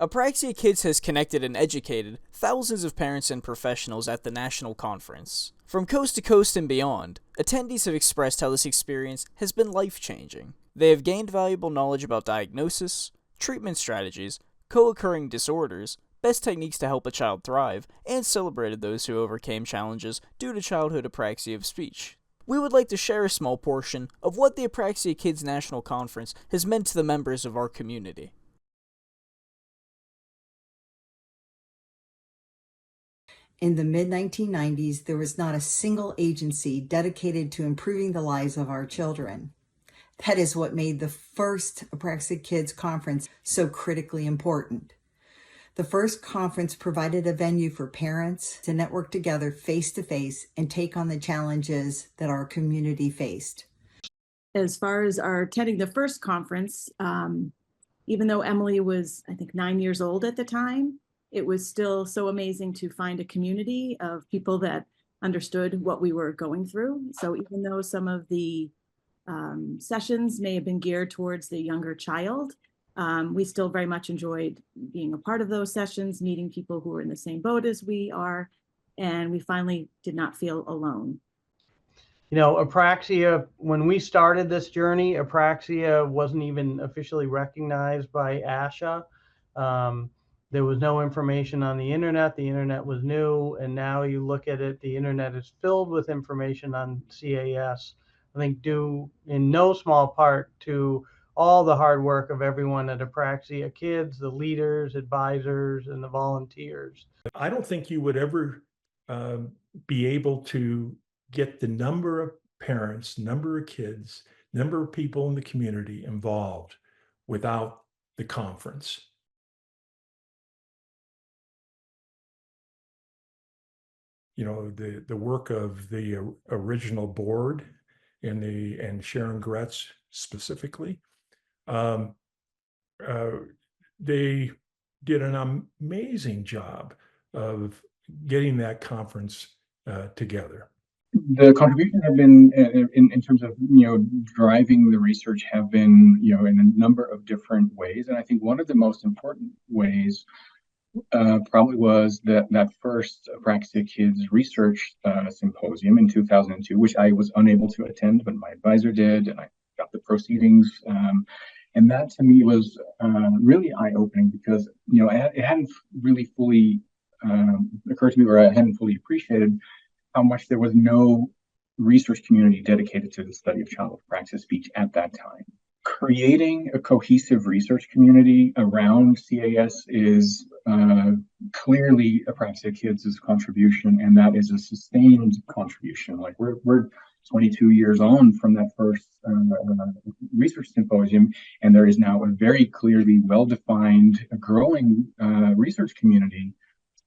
Apraxia Kids has connected and educated thousands of parents and professionals at the national conference. From coast to coast and beyond, attendees have expressed how this experience has been life-changing. They have gained valuable knowledge about diagnosis, treatment strategies, co-occurring disorders, best techniques to help a child thrive, and celebrated those who overcame challenges due to childhood apraxia of speech. We would like to share a small portion of what the Apraxia Kids National Conference has meant to the members of our community. In the mid-1990s, there was not a single agency dedicated to improving the lives of our children. That is what made the first Apraxia Kids Conference so critically important. The first conference provided a venue for parents to network together face-to-face and take on the challenges that our community faced. As far as our attending the first conference, even though Emily was, I think, 9 years old at the time, it was still so amazing to find a community of people that understood what we were going through. So even though some of the sessions may have been geared towards the younger child, we still very much enjoyed being a part of those sessions, meeting people who were in the same boat as we are, and we finally did not feel alone. You know, Apraxia, when we started this journey, Apraxia wasn't even officially recognized by ASHA. There was no information on the internet. The internet was new, and now you look at it, the internet is filled with information on CAS. I think due in no small part to all the hard work of everyone at Apraxia Kids, the leaders, advisors, and the volunteers. I don't think you would ever be able to get the number of parents, number of kids, number of people in the community involved without the conference. You know, the work of the original board and Sharon Gretz specifically, they did an amazing job of getting that conference together. The contributions have been in terms of driving the research have been in a number of different ways, and I think one of the most important ways probably was that first Apraxia Kids research symposium in 2002, which I was unable to attend, but my advisor did, and I got the proceedings. And that to me was really eye-opening because it hadn't really fully occurred to me, or I hadn't fully appreciated how much there was no research community dedicated to the study of childhood apraxia speech at that time. Creating a cohesive research community around CAS is clearly Apraxia Kids' contribution, and that is a sustained contribution. Like we're 22 years on from that first research symposium, and there is now a very clearly well-defined, growing research community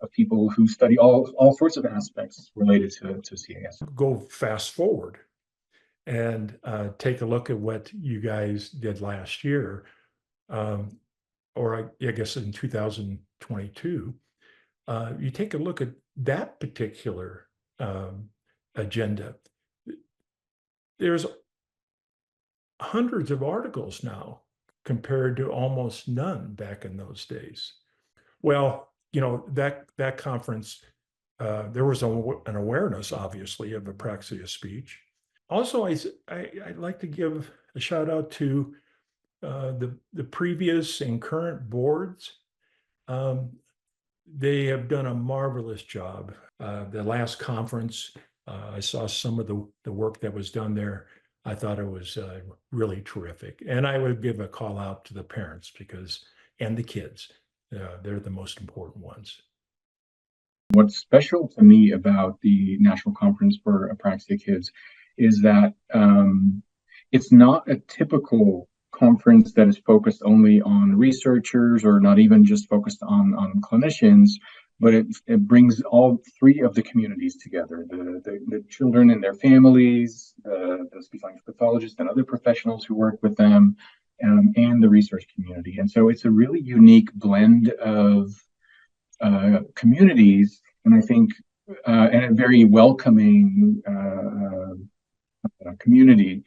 of people who study all sorts of aspects related to CAS. Go fast forward and take a look at what you guys did last year, or I guess in 2022. You take a look at that particular agenda. There's hundreds of articles now compared to almost none back in those days. Well, that conference, there was an awareness, obviously, of apraxia speech. Also, I'd like to give a shout out to the previous and current boards. They have done a marvelous job. The last conference, I saw some of the work that was done there. I thought it was really terrific. And I would give a call out to the parents and the kids. They're the most important ones. What's special to me about the National Conference for Apraxia Kids is that it's not a typical conference that is focused only on researchers or not even just focused on clinicians, but it brings all three of the communities together, the children and their families, the speech language pathologists and other professionals who work with them, and the research community. And so it's a really unique blend of communities, and I think and a very welcoming community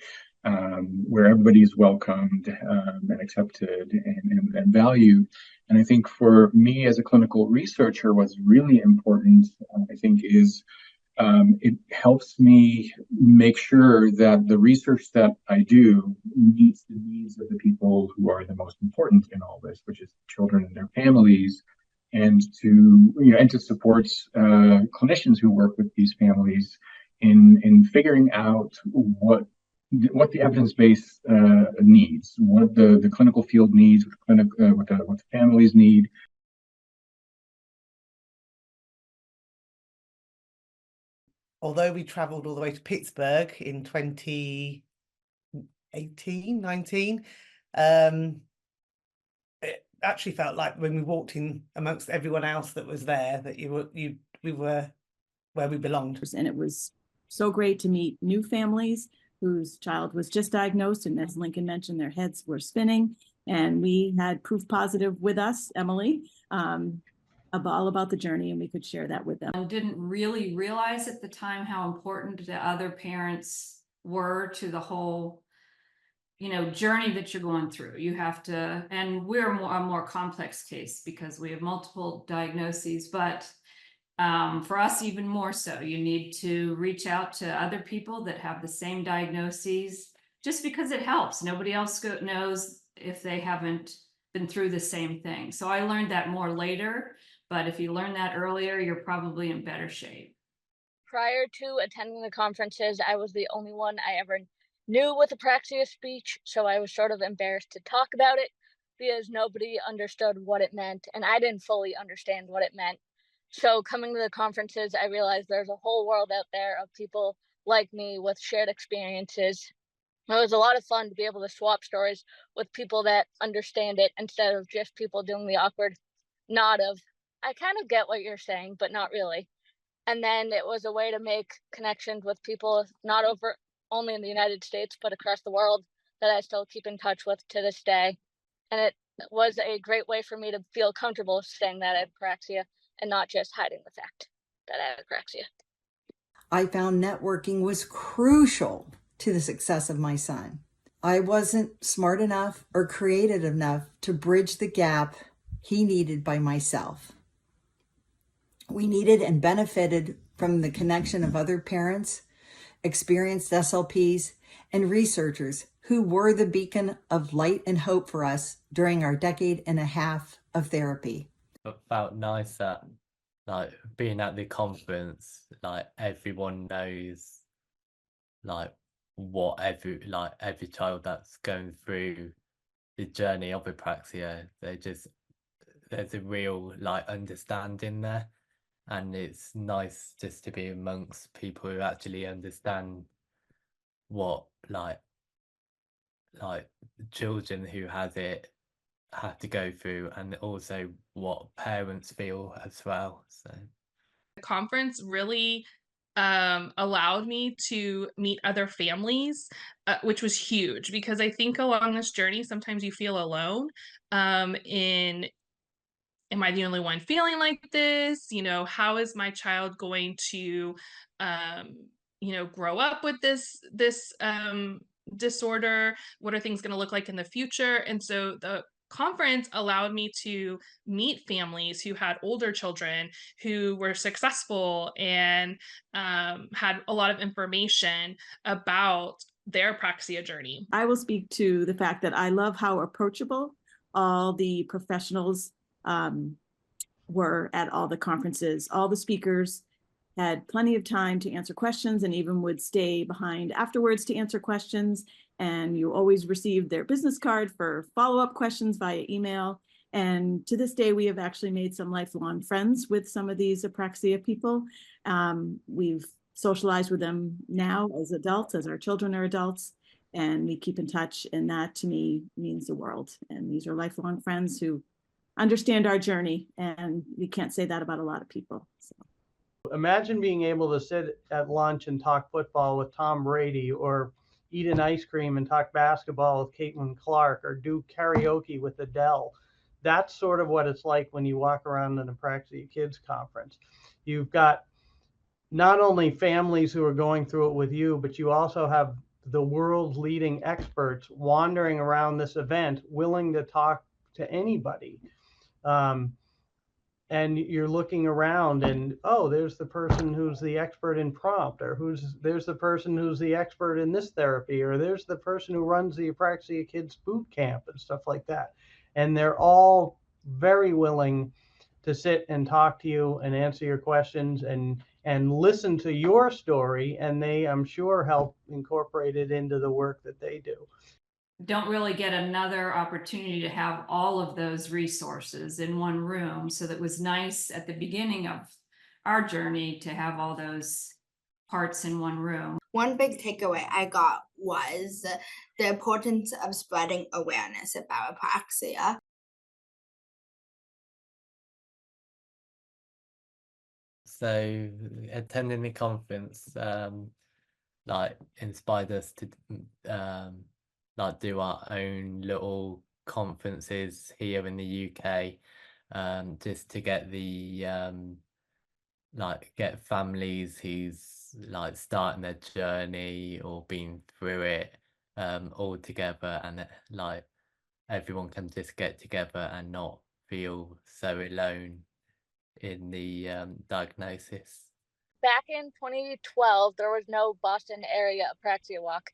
where everybody is welcomed and accepted and valued. And I think for me as a clinical researcher, what's really important, I think, is it helps me make sure that the research that I do meets the needs of the people who are the most important in all this, which is children and their families, and to support clinicians who work with these families in figuring out what the evidence base needs, what the clinical field needs, what the families need. Although we traveled all the way to Pittsburgh in 2018, 19, it actually felt like when we walked in amongst everyone else that was there that we were where we belonged. And it was so great to meet new families whose child was just diagnosed, and as Lincoln mentioned, their heads were spinning, and we had proof positive with us, Emily, all about the journey, and we could share that with them. I didn't really realize at the time how important the other parents were to the whole, journey that you're going through. You have to, and we're a more complex case because we have multiple diagnoses, but for us, even more so, you need to reach out to other people that have the same diagnoses, just because it helps. Nobody else knows if they haven't been through the same thing. So I learned that more later, but if you learn that earlier, you're probably in better shape. Prior to attending the conferences, I was the only one I ever knew with apraxia speech, so I was sort of embarrassed to talk about it because nobody understood what it meant, and I didn't fully understand what it meant. So coming to the conferences, I realized there's a whole world out there of people like me with shared experiences. It was a lot of fun to be able to swap stories with people that understand it instead of just people doing the awkward nod of, I kind of get what you're saying, but not really. And then it was a way to make connections with people, not only in the United States, but across the world, that I still keep in touch with to this day. And it was a great way for me to feel comfortable saying that I had apraxia and not just hiding the fact that I had apraxia. I found networking was crucial to the success of my son. I wasn't smart enough or creative enough to bridge the gap he needed by myself. We needed and benefited from the connection of other parents, experienced SLPs, and researchers who were the beacon of light and hope for us during our decade and a half of therapy. It felt nice that, like, being at the conference, like, everyone knows, like, what every child that's going through the journey of apraxia, there's a real, like, understanding there. And it's nice just to be amongst people who actually understand what, like children who have it have to go through, and also what parents feel as well. So the conference really allowed me to meet other families, which was huge, because I think along this journey sometimes you feel alone in, am I the only one feeling like this? How is my child going to grow up with this disorder? What are things going to look like in the future? And so the conference allowed me to meet families who had older children who were successful and had a lot of information about their apraxia journey. I will speak to the fact that I love how approachable all the professionals were at all the conferences. All the speakers had plenty of time to answer questions and even would stay behind afterwards to answer questions. And you always received their business card for follow-up questions via email. And to this day, we have actually made some lifelong friends with some of these apraxia people. We've socialized with them now as adults, as our children are adults, and we keep in touch. And that to me means the world. And these are lifelong friends who understand our journey, and you can't say that about a lot of people. So. Imagine being able to sit at lunch and talk football with Tom Brady, or eat an ice cream and talk basketball with Caitlin Clark, or do karaoke with Adele. That's sort of what it's like when you walk around an Apraxia Kids conference. You've got not only families who are going through it with you, but you also have the world's leading experts wandering around this event, willing to talk to anybody. And you're looking around and, oh, there's the person who's the expert in prompt, or there's the person who's the expert in this therapy, or there's the person who runs the Apraxia Kids boot camp and stuff like that. And they're all very willing to sit and talk to you and answer your questions and listen to your story. And they, I'm sure, help incorporate it into the work that they do. Don't really get another opportunity to have all of those resources in one room. So that was nice at the beginning of our journey to have all those parts in one room. One big takeaway I got was the importance of spreading awareness about apraxia. So attending the conference like inspired us to like do our own little conferences here in the UK, just to get the like get families who's like starting their journey or been through it all together, and like everyone can just get together and not feel so alone in the diagnosis. Back in 2012, there was no Boston area Apraxia Walk.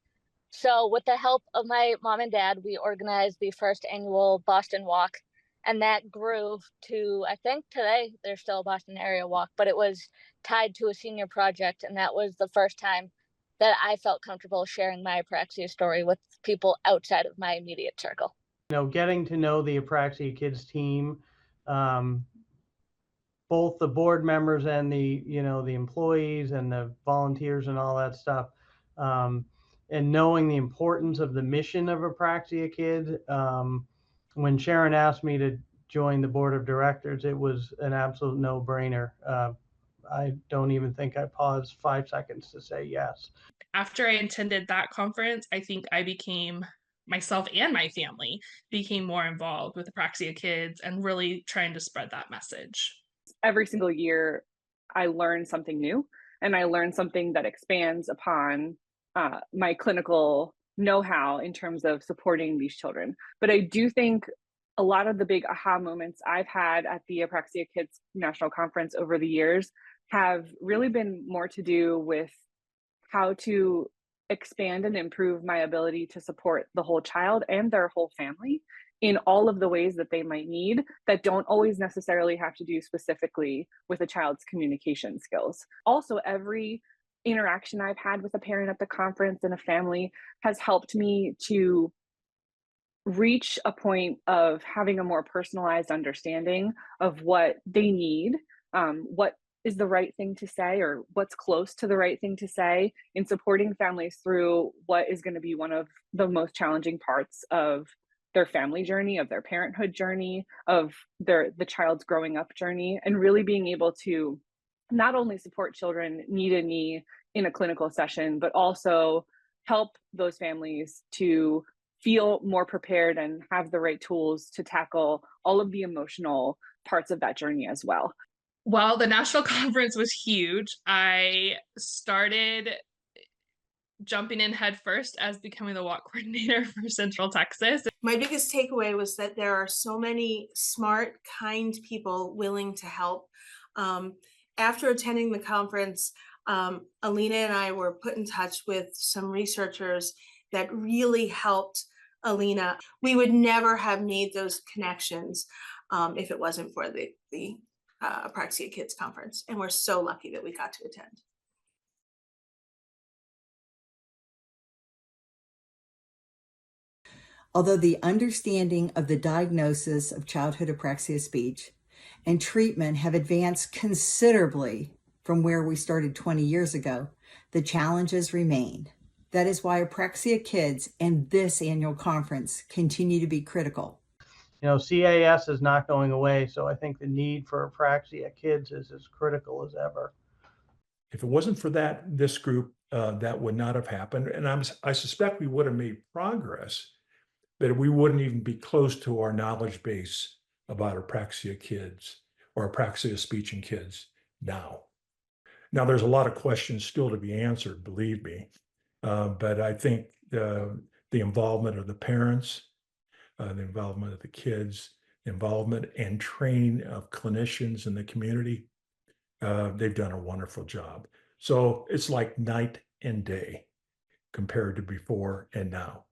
So with the help of my mom and dad, we organized the first annual Boston Walk. And that grew to, I think today there's still a Boston area walk, but it was tied to a senior project. And that was the first time that I felt comfortable sharing my Apraxia story with people outside of my immediate circle. You know, getting to know the Apraxia Kids team, both the board members and the, you know, the employees and the volunteers and all that stuff, and knowing the importance of the mission of Apraxia Kids. When Sharon asked me to join the board of directors, it was an absolute no-brainer. I don't even think I paused 5 seconds to say yes. After I attended that conference, I think I became, myself and my family became more involved with Apraxia Kids and really trying to spread that message. Every single year, I learn something new, and I learn something that expands upon my clinical know-how in terms of supporting these children. But I do think a lot of the big aha moments I've had at the Apraxia Kids National Conference over the years have really been more to do with how to expand and improve my ability to support the whole child and their whole family in all of the ways that they might need, that don't always necessarily have to do specifically with a child's communication skills. Also, every interaction I've had with a parent at the conference and a family has helped me to reach a point of having a more personalized understanding of what they need, what is the right thing to say, or what's close to the right thing to say in supporting families through what is going to be one of the most challenging parts of their family journey, of their parenthood journey, of the child's growing up journey, and really being able to not only support children knee to knee in a clinical session, but also help those families to feel more prepared and have the right tools to tackle all of the emotional parts of that journey as well. While the national conference was huge, I started jumping in headfirst as becoming the walk coordinator for Central Texas. My biggest takeaway was that there are so many smart, kind people willing to help. After attending the conference, Alina and I were put in touch with some researchers that really helped Alina. We would never have made those connections if it wasn't for the Apraxia Kids Conference, and we're so lucky that we got to attend. Although the understanding of the diagnosis of childhood apraxia speech and treatment have advanced considerably from where we started 20 years ago, the challenges remain. That is why Apraxia Kids and this annual conference continue to be critical. You know, CAS is not going away, so I think the need for Apraxia Kids is as critical as ever. If it wasn't for this group, that would not have happened. And I suspect we would have made progress, but we wouldn't even be close to our knowledge base about Apraxia Kids or Apraxia speech in kids now. Now, there's a lot of questions still to be answered, believe me. But I think the involvement of the parents, the involvement of the kids, involvement and training of clinicians in the community, they've done a wonderful job. So it's like night and day compared to before and now.